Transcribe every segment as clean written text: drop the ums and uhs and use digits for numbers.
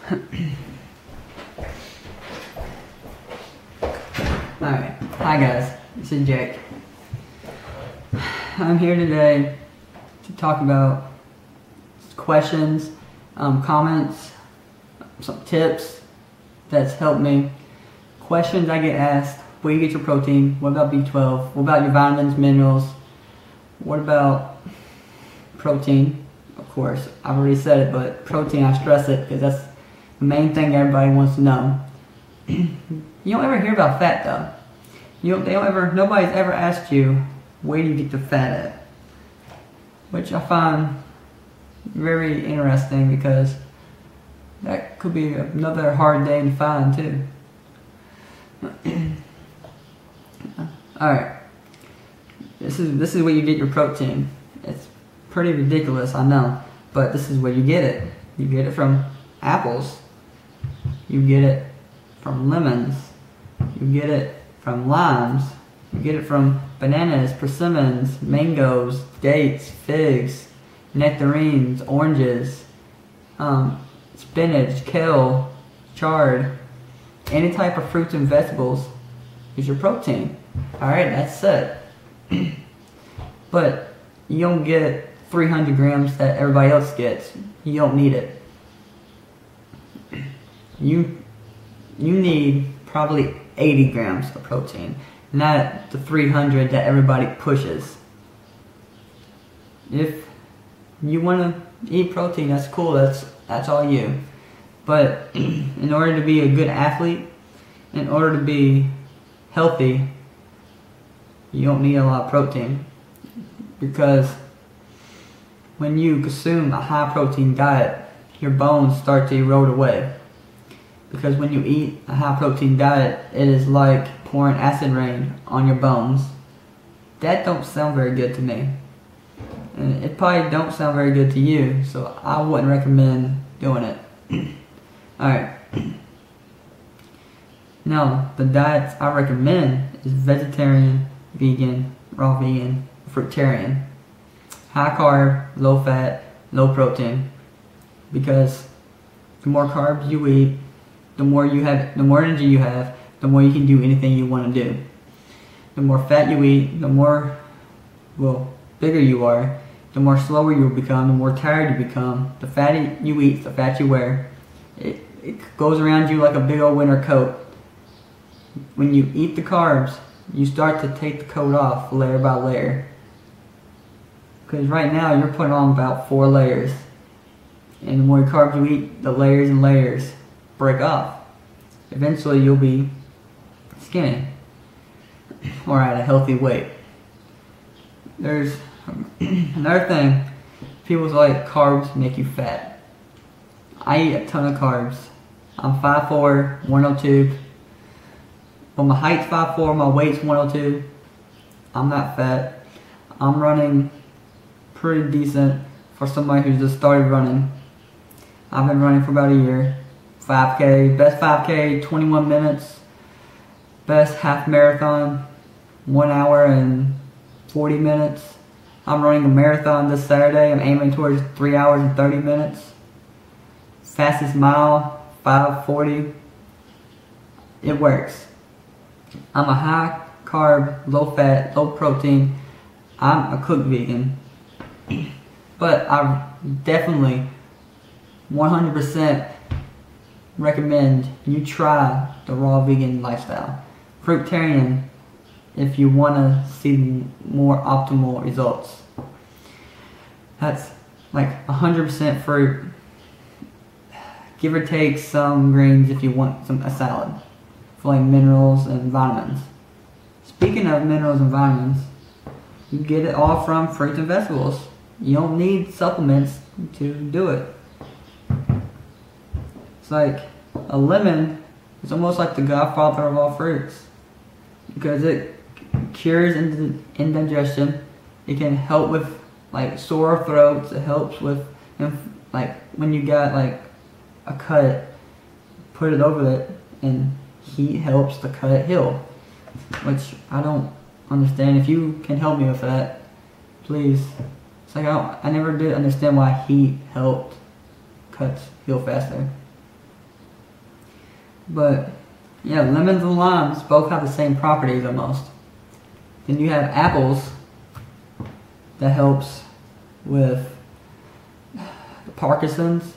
Alright, hi guys, this is Jake. I'm here today to talk about questions, comments, some tips that's helped me. Questions I get asked: where do you get your protein? What about B12? What about your vitamins, minerals? What about protein? Of course, I've already said it, but protein, I stress it because that's the main thing everybody wants to know. You don't ever hear about fat though. Nobody's ever asked you, where do you get the fat at? Which I find very interesting because that could be another hard day to find too. Alright. This is where you get your protein. It's pretty ridiculous, I know, but this is where you get it. You get it from apples. You get it from lemons. You get it from limes. You get it from bananas, persimmons, mangoes, dates, figs, nectarines, oranges, spinach, kale, chard. Any type of fruits and vegetables is your protein. Alright, that's it. But you don't get 300 grams that everybody else gets. You don't need it. You need probably 80 grams of protein, not the 300 that everybody pushes. If you want to eat protein, that's cool, that's all you. But in order to be a good athlete, in order to be healthy, you don't need a lot of protein. Because when you consume a high protein diet, your bones start to erode away. Because when you eat a high protein diet, it is like pouring acid rain on your bones. That don't sound very good to me. And it probably don't sound very good to you, so I wouldn't recommend doing it. Alright. Now, the diets I recommend is vegetarian, vegan, raw vegan, fruitarian. High carb, low fat, low protein. Because the more carbs you eat, the more energy you have, the more you can do anything you want to do. The more fat you eat, the more, bigger you are, the more slower you become, the more tired you become. The fatter you eat, the fat you wear. It goes around you like a big old winter coat. When you eat the carbs, you start to take the coat off layer by layer. Because right now you're putting on about 4 layers. And the more carbs you eat, the layers and layers break off. Eventually you'll be skinny or at a healthy weight. There's another thing. People's like carbs make you fat. I eat a ton of carbs. I'm 5'4", 102. Well, my height's 5'4", my weight's 102. I'm not fat. I'm running pretty decent for somebody who's just started running. I've been running for about a year. 5K, best 5K, 21 minutes. Best half marathon, 1 hour and 40 minutes. I'm running a marathon this Saturday. I'm aiming towards 3 hours and 30 minutes. Fastest mile, 5:40. It works. I'm a high carb, low fat, low protein. I'm a cooked vegan. But I definitely 100% recommend you try the raw vegan lifestyle. Fruitarian if you want to see more optimal results. That's like 100% fruit. Give or take some greens if you want a salad. For like minerals and vitamins. Speaking of minerals and vitamins, you get it all from fruits and vegetables. You don't need supplements to do it. It's like a lemon is almost like the godfather of all fruits. Because it cures indigestion. It can help with like sore throats. It helps with like when you got like a cut, put it over it and heat helps the cut heal. Which I don't understand. If you can help me with that, please. It's like I never did understand why heat helped cuts heal faster. But yeah, lemons and limes both have the same properties almost. Then you have apples that helps with Parkinson's.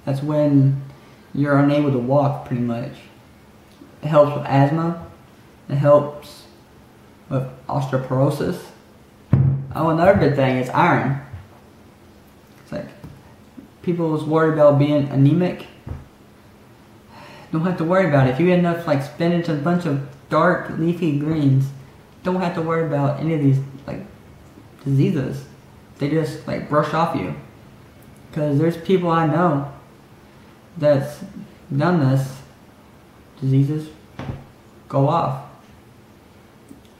That's when you're unable to walk pretty much. It helps with asthma. It helps with osteoporosis. Oh, another good thing is iron. It's like people was worried about being anemic. Don't have to worry about it. If you eat enough like spinach and a bunch of dark leafy greens, don't have to worry about any of these like diseases. They just like brush off you. Because there's people I know that's done this, diseases go off.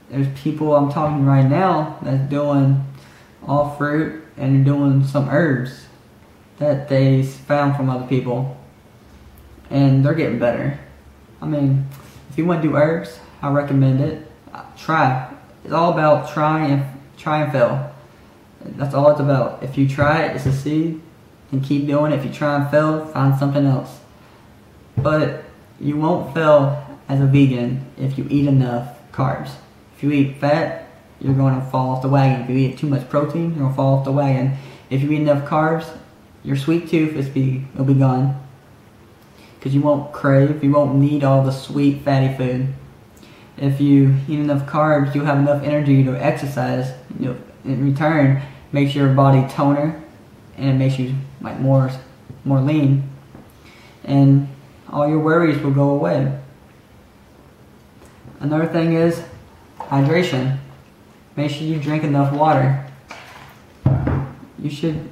There's people I'm talking right now that's doing all fruit and doing some herbs that they found from other people, and they're getting better. I mean, if you want to do herbs, I recommend it. Try. It's all about try and fail. That's all it's about. If you try it, it's a seed, and keep doing it. If you try and fail, find something else. But you won't fail as a vegan if you eat enough carbs. If you eat fat, you're going to fall off the wagon. If you eat too much protein, you're going to fall off the wagon. If you eat enough carbs, your sweet tooth will be gone. Because you won't crave, you won't need all the sweet, fatty food. If you eat enough carbs, you'll have enough energy to exercise. In return, makes your body toner, and it makes you like more lean. And all your worries will go away. Another thing is hydration. Make sure you drink enough water. You should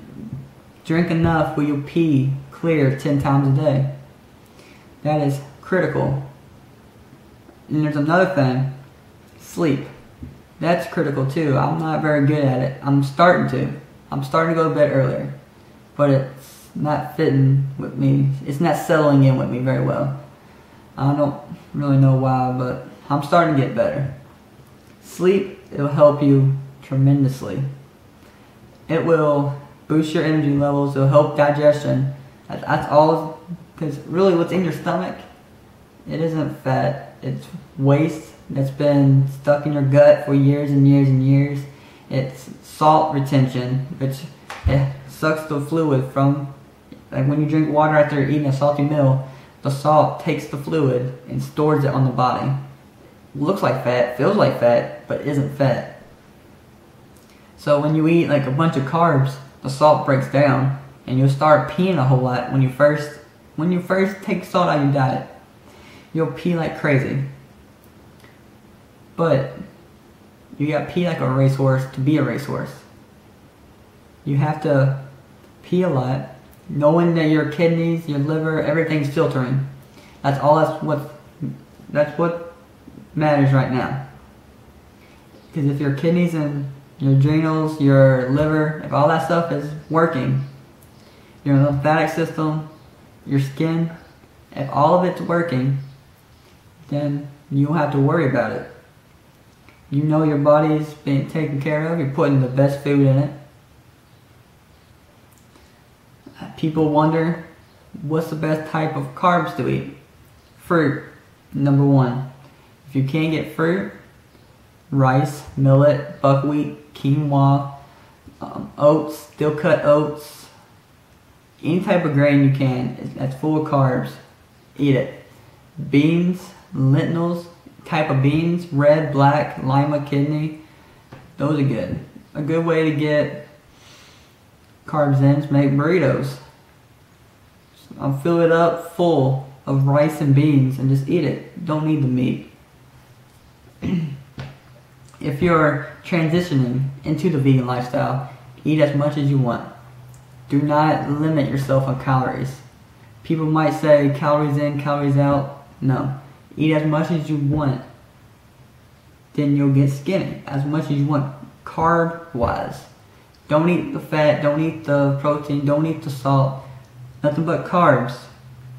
drink enough where you pee clear 10 times a day. That is critical. And there's another thing, sleep. That's critical too. I'm not very good at it. I'm starting to go to bed earlier, but it's not fitting with me. It's not settling in with me very well. I don't really know why, but I'm starting to get better. Sleep, it'll help you tremendously. It will boost your energy levels. It'll help digestion. That's all. Because really what's in your stomach, it isn't fat. It's waste that's been stuck in your gut for years and years and years. It's salt retention, which it sucks the fluid from, like when you drink water after eating a salty meal, the salt takes the fluid and stores it on the body. Looks like fat, feels like fat, but isn't fat. So when you eat like a bunch of carbs, the salt breaks down and you'll start peeing a whole lot when you first take salt out of your diet. You'll pee like crazy. But you gotta pee like a racehorse to be a racehorse. You have to pee a lot, knowing that your kidneys, your liver, everything's filtering. That's what matters right now. Because if your kidneys and your adrenals, your liver, if all that stuff is working, your lymphatic system, your skin, if all of it's working, then you don't have to worry about it. You know your body's being taken care of, you're putting the best food in it. People wonder, what's the best type of carbs to eat? Fruit, number one. If you can't get fruit, rice, millet, buckwheat, quinoa, oats, steel cut oats, any type of grain you can that's full of carbs, eat it. Beans, lentils, type of beans, red, black, lima, kidney, those are good. A good way to get carbs in is make burritos. I'll fill it up full of rice and beans and just eat it. Don't need the meat. If you're transitioning into the vegan lifestyle, eat as much as you want. Do not limit yourself on calories. People might say calories in, calories out. No. Eat as much as you want. Then you'll get skinny. As much as you want, carb-wise. Don't eat the fat, don't eat the protein, don't eat the salt. Nothing but carbs.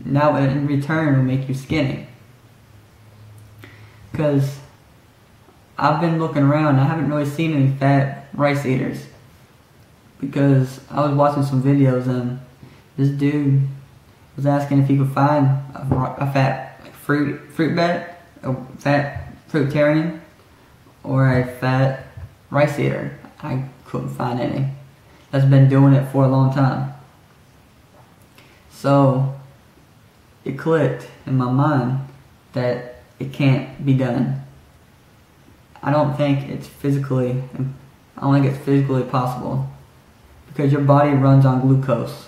Now in return will make you skinny. Because I've been looking around, I haven't really seen any fat rice eaters. Because I was watching some videos and this dude was asking if he could find a fat fruit bat, a fat fruitarian, or a fat rice eater. I couldn't find any that's been doing it for a long time. So it clicked in my mind that it can't be done. I don't think it's physically possible, because your body runs on glucose.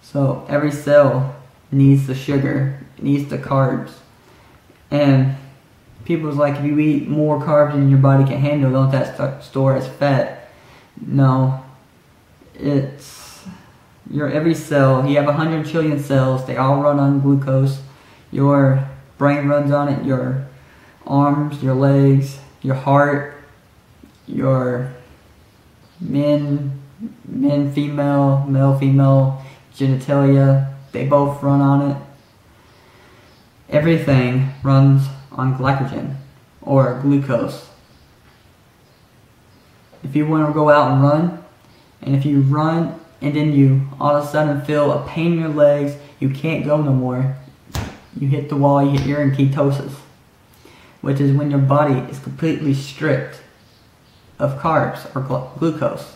So every cell needs the sugar, it needs the carbs. And people's like, if you eat more carbs than your body can handle, don't that store as fat? No. It's your every cell. You have 100 trillion cells. They all run on glucose. Your brain runs on it. Your arms, your legs, your heart, your female, male, female genitalia, they both run on it. Everything runs on glycogen or glucose. If you want to go out and run, and if you run and then you all of a sudden feel a pain in your legs, you can't go no more, you hit the wall, you're in ketosis, which is when your body is completely stripped of carbs or glucose.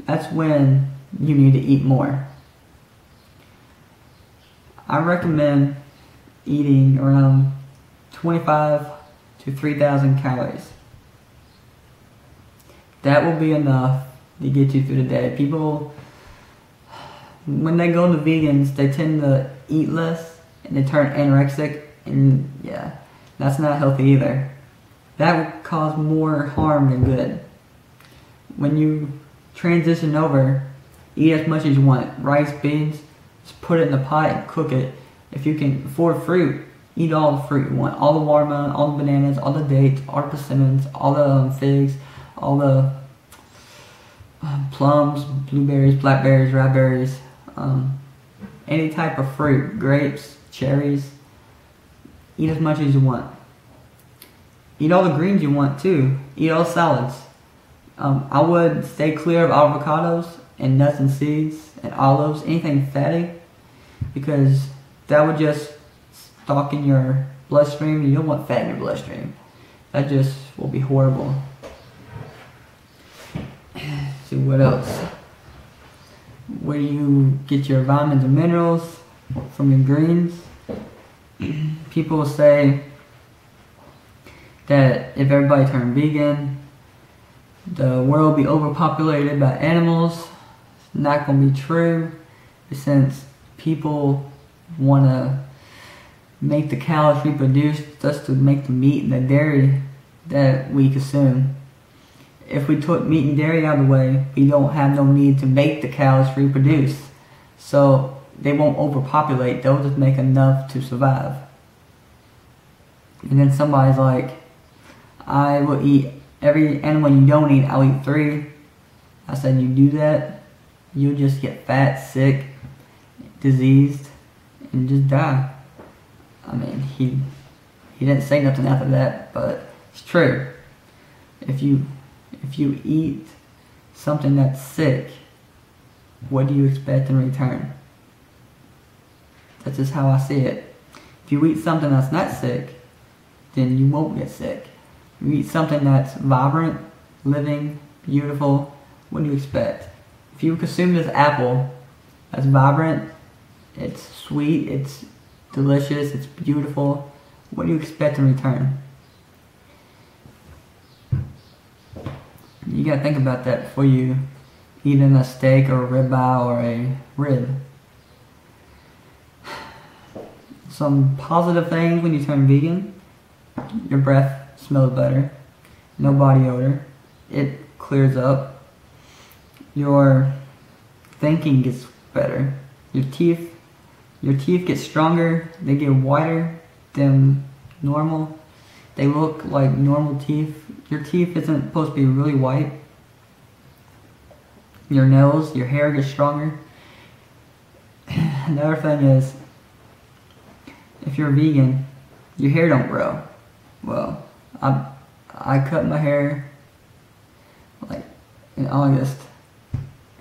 That's when you need to eat more. I recommend eating around 25 to 3,000 calories. That will be enough to get you through the day. People, when they go to vegans, they tend to eat less and they turn anorexic, and yeah, that's not healthy either. That will cause more harm than good. When you transition over, eat as much as you want. Rice, beans, just put it in the pot and cook it. If you can afford fruit, eat all the fruit you want. All the watermelon, all the bananas, all the dates, all the persimmons, all the figs, all the plums, blueberries, blackberries, raspberries, any type of fruit, grapes, cherries. Eat as much as you want. Eat all the greens you want too. Eat all salads. I would stay clear of avocados and nuts and seeds and olives, anything fatty, because that would just stock in your bloodstream. You don't want fat in your bloodstream. That just will be horrible. See what else? Where do you get your vitamins and minerals? From your greens. People say that if everybody turned vegan, the world will be overpopulated by animals. It's not going to be true, since people want to make the cows reproduce just to make the meat and the dairy that we consume. If we took meat and dairy out of the way, we don't have no need to make the cows reproduce. So they won't overpopulate, they'll just make enough to survive. And then somebody's like, I will eat every animal you don't eat, I'll eat 3. I said, you do that, you'll just get fat, sick, diseased, and just die. I mean, he didn't say nothing after that, but it's true. If you eat something that's sick, what do you expect in return? That's just how I see it. If you eat something that's not sick, then you won't get sick. If you eat something that's vibrant, living, beautiful, what do you expect? If you consume this apple that's vibrant, it's sweet, it's delicious, it's beautiful, what do you expect in return? You gotta think about that before you eat in a steak or a ribeye or a rib. Some positive things when you turn vegan: your breath smells better, no body odor, it clears up, your thinking gets better, your teeth get stronger, they get whiter than normal, they look like normal teeth. Your teeth isn't supposed to be really white. Your nails, your hair gets stronger. Another thing is, if you're vegan, your hair don't grow. Well, I cut my hair like in August,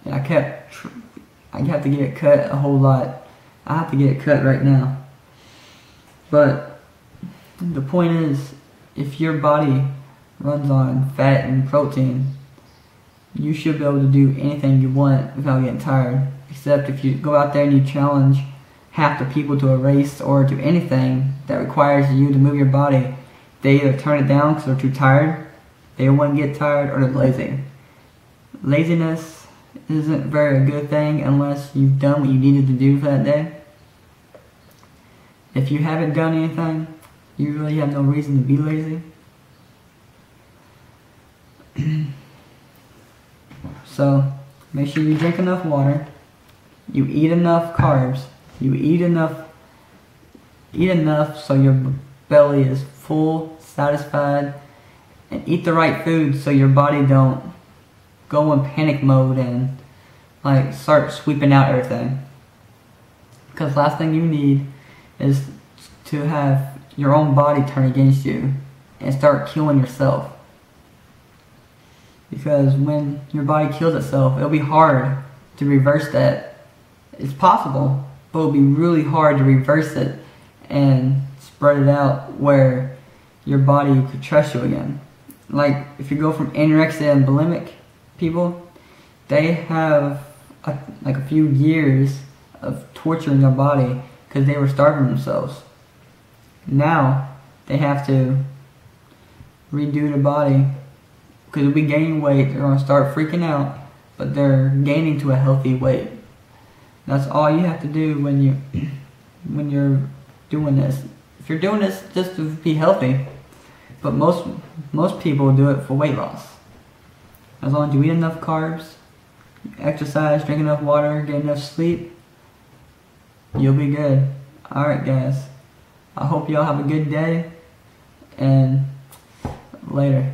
and I have to get it cut a whole lot. I have to get it cut right now. But the point is, if your body runs on fat and protein, you should be able to do anything you want without getting tired. Except if you go out there and you challenge half the people to a race or to anything that requires you to move your body, they either turn it down because they're too tired, they don't want to get tired, or they're lazy. Laziness isn't a very good thing unless you've done what you needed to do for that day. If you haven't done anything, you really have no reason to be lazy. So, make sure you drink enough water, you eat enough carbs, you eat enough so your belly is full, satisfied, and eat the right food so your body don't go in panic mode and like start sweeping out everything. Because last thing you need is to have your own body turn against you and start killing yourself. Because when your body kills itself, it'll be hard to reverse that. It's possible, but it'll be really hard to reverse it and spread it out where your body could trust you again. Like if you go from anorexia and bulimic people, they have a few years of torturing their body because they were starving themselves. Now they have to redo their body because they'll be gaining weight. They're going to start freaking out, but they're gaining to a healthy weight. That's all you have to do when you're doing this. If you're doing this just to be healthy, but most people do it for weight loss. As long as you eat enough carbs, exercise, drink enough water, get enough sleep, you'll be good. Alright guys, I hope y'all have a good day, and later.